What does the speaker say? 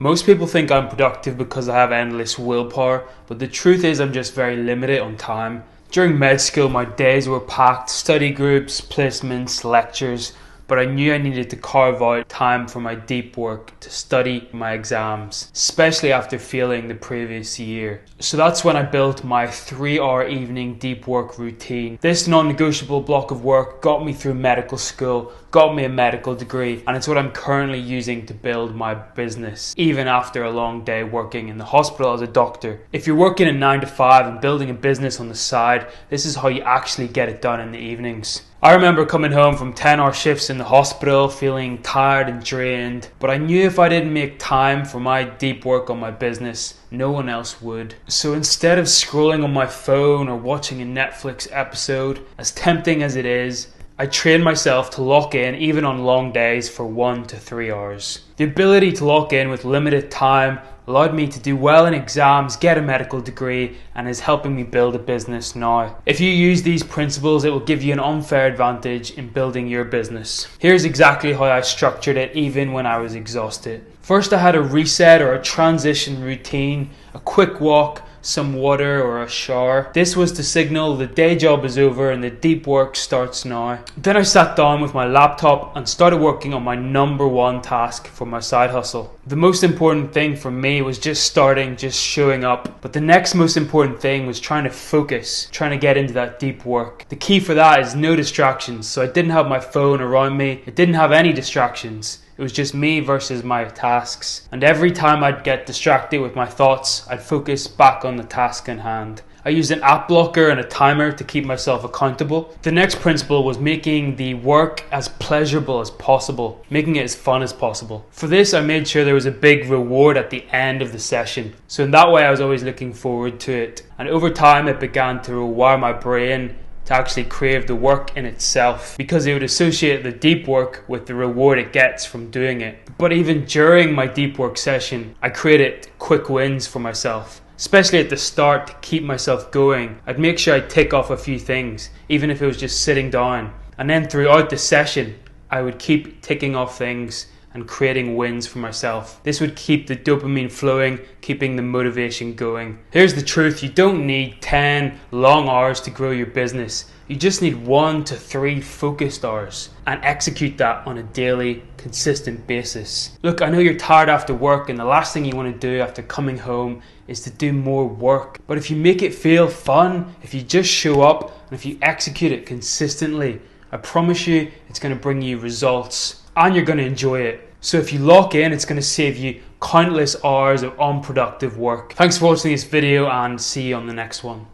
Most people think I'm productive because I have endless willpower, but the truth is I'm just very limited on time. During med school, my days were packed, study groups, placements, lectures, but I knew I needed to carve out time for my deep work to study my exams, especially after failing the previous year. So that's when I built my 3-hour evening deep work routine. This non-negotiable block of work got me through medical school, got me a medical degree, and it's what I'm currently using to build my business, even after a long day working in the hospital as a doctor. If you're working a 9 to 5 and building a business on the side, this is how you actually get it done in the evenings. I remember coming home from 10-hour shifts in the hospital feeling tired and drained, but I knew if I didn't make time for my deep work on my business, no one else would. So instead of scrolling on my phone or watching a Netflix episode, as tempting as it is, I trained myself to lock in even on long days for 1 to 3 hours. The ability to lock in with limited time allowed me to do well in exams, get a medical degree, and is helping me build a business now. If you use these principles, it will give you an unfair advantage in building your business. Here's exactly how I structured it even when I was exhausted. First, I had a reset or a transition routine, a quick walk, some water or a shower. This was to signal the day job is over and the deep work starts now. Then I sat down with my laptop and started working on my number one task for my side hustle. The most important thing for me was just showing up. But the next most important thing was trying to focus, trying to get into that deep work. The key for that is no distractions. So I didn't have my phone around me. It didn't have any distractions. It was just me versus my tasks. And every time I'd get distracted with my thoughts, I'd focus back on the task in hand. I used an app blocker and a timer to keep myself accountable. The next principle was making the work as pleasurable as possible, making it as fun as possible. For this, I made sure there was a big reward at the end of the session. So in that way, I was always looking forward to it. And over time, it began to rewire my brain to actually crave the work in itself, because it would associate the deep work with the reward it gets from doing it. But even during my deep work session, I created quick wins for myself, especially at the start to keep myself going. I'd make sure I tick off a few things, even if it was just sitting down. And then throughout the session, I would keep ticking off things and creating wins for myself. This would keep the dopamine flowing, keeping the motivation going. Here's the truth: you don't need 10 long hours to grow your business. You just need 1 to 3 focused hours, and execute that on a daily, consistent basis. Look, I know you're tired after work and the last thing you want to do after coming home is to do more work. But if you make it feel fun, if you just show up, and if you execute it consistently, I promise you it's going to bring you results and you're going to enjoy it. So if you lock in, it's going to save you countless hours of unproductive work. Thanks for watching this video and see you on the next one.